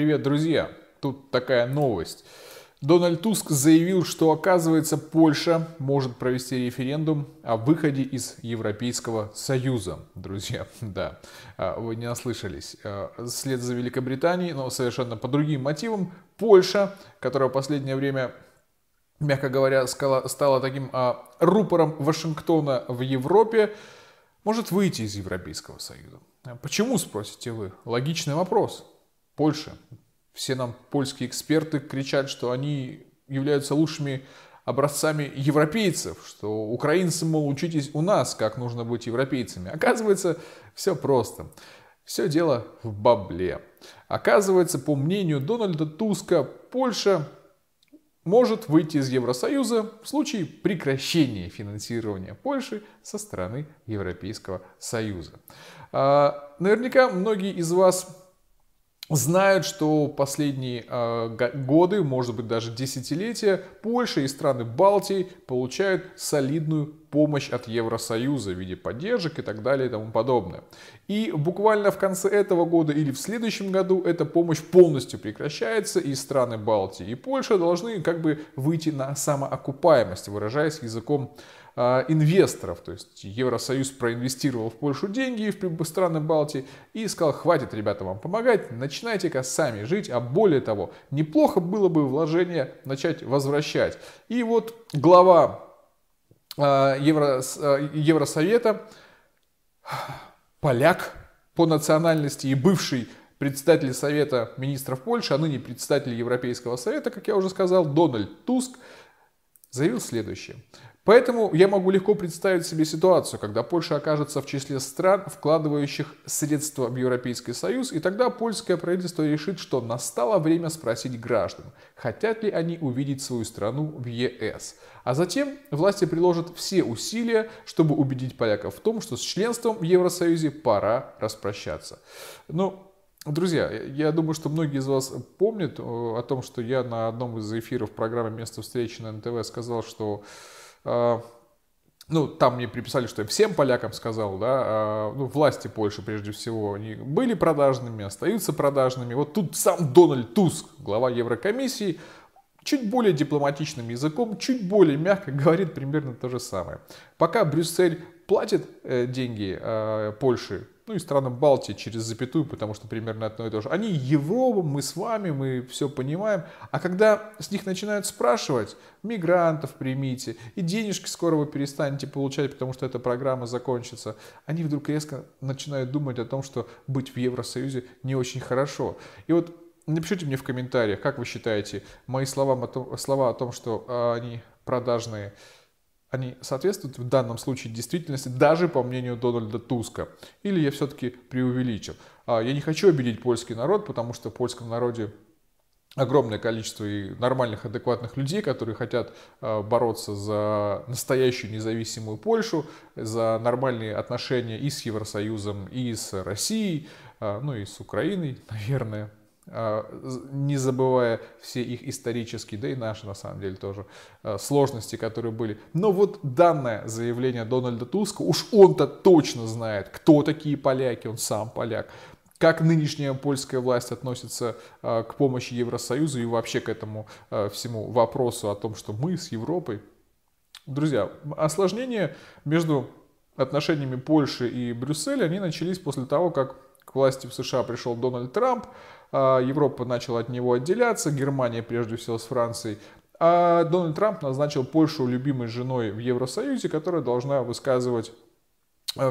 Привет, друзья! Тут такая новость. Дональд Туск заявил, что, оказывается, Польша может провести референдум о выходе из Европейского Союза. Друзья, да, вы не ослышались. Вслед за Великобританией, но совершенно по другим мотивам, Польша, которая в последнее время, мягко говоря, стала таким рупором Вашингтона в Европе, может выйти из Европейского Союза. Почему, спросите вы? Логичный вопрос. Польша. Все нам польские эксперты кричат, что они являются лучшими образцами европейцев, что украинцы, мол, учитесь у нас, как нужно быть европейцами. Оказывается, все просто. Все дело в бабле. Оказывается, по мнению Дональда Туска, Польша может выйти из Евросоюза в случае прекращения финансирования Польши со стороны Европейского Союза. Наверняка многие из вас знают, что последние годы, может быть даже десятилетия, Польша и страны Балтии получают солидную помощь от Евросоюза в виде поддержек и так далее и тому подобное. И буквально в конце этого года или в следующем году эта помощь полностью прекращается, и страны Балтии и Польша должны как бы выйти на самоокупаемость, выражаясь языком инвесторов. То есть Евросоюз проинвестировал в Польшу деньги, в страны Балтии, и сказал: хватит, ребята, вам помогать, начинайте-ка сами жить, а более того, неплохо было бы вложения начать возвращать. И вот глава Евросовета, поляк по национальности и бывший председатель Совета министров Польши, а ныне председатель Европейского Совета, как я уже сказал, Дональд Туск, заявил следующее. Поэтому я могу легко представить себе ситуацию, когда Польша окажется в числе стран, вкладывающих средства в Европейский Союз, и тогда польское правительство решит, что настало время спросить граждан, хотят ли они увидеть свою страну в ЕС. А затем власти приложат все усилия, чтобы убедить поляков в том, что с членством в Евросоюзе пора распрощаться. Друзья, я думаю, что многие из вас помнят о том, что я на одном из эфиров программы «Место встречи» на НТВ сказал, что там мне приписали, что я всем полякам сказал, да, власти Польши прежде всего, они были продажными, остаются продажными. Вот тут сам Дональд Туск, глава Еврокомиссии, чуть более дипломатичным языком, чуть более мягко говорит примерно то же самое. Пока Брюссель платит деньги Польше, и странам Балтии через запятую, потому что примерно одно и то же. Они Европа, мы с вами, мы все понимаем. А когда с них начинают спрашивать: мигрантов примите, и денежки скоро вы перестанете получать, потому что эта программа закончится, они вдруг резко начинают думать о том, что быть в Евросоюзе не очень хорошо. И вот напишите мне в комментариях, как вы считаете, мои слова о том, что они продажные, они соответствуют в данном случае действительности, даже по мнению Дональда Туска? Или я все-таки преувеличил? Я не хочу обидеть польский народ, потому что в польском народе огромное количество и нормальных, адекватных людей, которые хотят бороться за настоящую независимую Польшу, за нормальные отношения и с Евросоюзом, и с Россией, и с Украиной, наверное, не забывая все их исторические, да и наши на самом деле тоже, сложности, которые были. Но вот данное заявление Дональда Туска, уж он-то точно знает, кто такие поляки, он сам поляк, как нынешняя польская власть относится к помощи Евросоюзу и вообще к этому всему вопросу о том, что мы с Европой. Друзья, осложнения между отношениями Польши и Брюсселя, они начались после того, как к власти в США пришел Дональд Трамп, Европа начала от него отделяться, Германия прежде всего с Францией, а Дональд Трамп назначил Польшу любимой женой в Евросоюзе, которая должна высказывать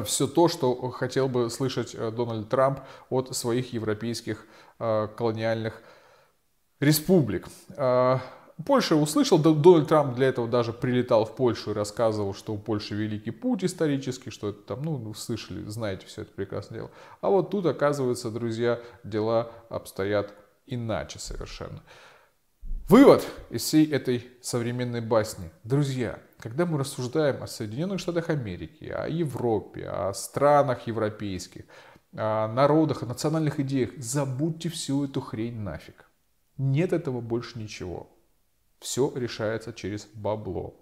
все то, что хотел бы слышать Дональд Трамп от своих европейских колониальных республик. Польша услышал, Дональд Трамп для этого даже прилетал в Польшу и рассказывал, что у Польши великий путь исторический, что это там, вы слышали, знаете все это прекрасное дело. А вот тут, оказывается, друзья, дела обстоят иначе совершенно. Вывод из всей этой современной басни. Друзья, когда мы рассуждаем о Соединенных Штатах Америки, о Европе, о странах европейских, о народах, о национальных идеях, забудьте всю эту хрень нафиг. Нет этого больше ничего. Все решается через бабло.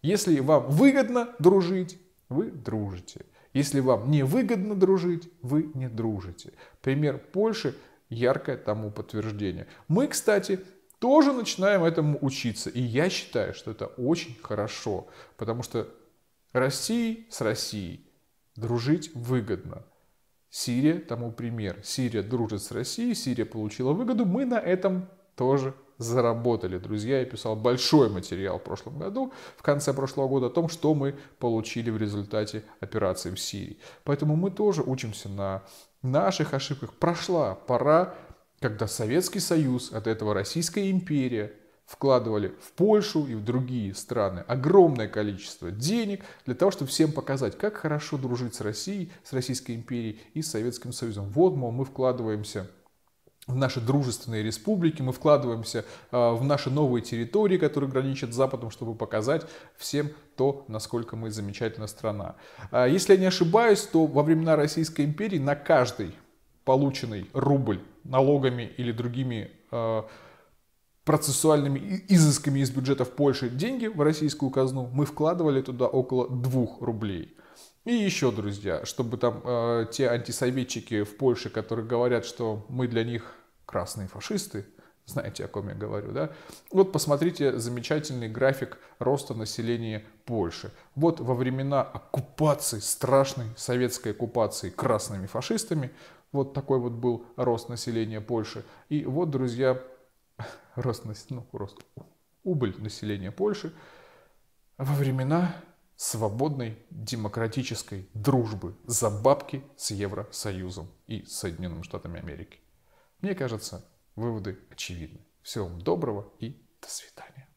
Если вам выгодно дружить, вы дружите. Если вам не выгодно дружить, вы не дружите. Пример Польши яркое тому подтверждение. Мы, кстати, тоже начинаем этому учиться. И я считаю, что это очень хорошо. Потому что России с Россией дружить выгодно. Сирия тому пример. Сирия дружит с Россией, Сирия получила выгоду. Мы на этом тоже заработали. Друзья, я писал большой материал в прошлом году, в конце прошлого года, о том, что мы получили в результате операции в Сирии. Поэтому мы тоже учимся на наших ошибках. Прошла пора, когда Советский Союз, от этого Российская империя, вкладывали в Польшу и в другие страны огромное количество денег для того, чтобы всем показать, как хорошо дружить с Россией, с Российской империей и с Советским Союзом. Вот, мол, мы вкладываемся в наши дружественные республики, мы вкладываемся в наши новые территории, которые граничат с Западом, чтобы показать всем то, насколько мы замечательная страна. Если я не ошибаюсь, то во времена Российской империи на каждый полученный рубль налогами или другими процессуальными изысками из бюджетов Польши деньги в российскую казну, мы вкладывали туда около 2 рублей. И еще, друзья, чтобы там те антисоветчики в Польше, которые говорят, что мы для них красные фашисты, знаете, о ком я говорю, да? Вот посмотрите замечательный график роста населения Польши. Вот во времена оккупации, страшной советской оккупации красными фашистами, вот такой вот был рост населения Польши. И вот, друзья, убыль населения Польши во времена свободной демократической дружбы за бабки с Евросоюзом и Соединенными Штатами Америки. Мне кажется, выводы очевидны. Всего вам доброго и до свидания.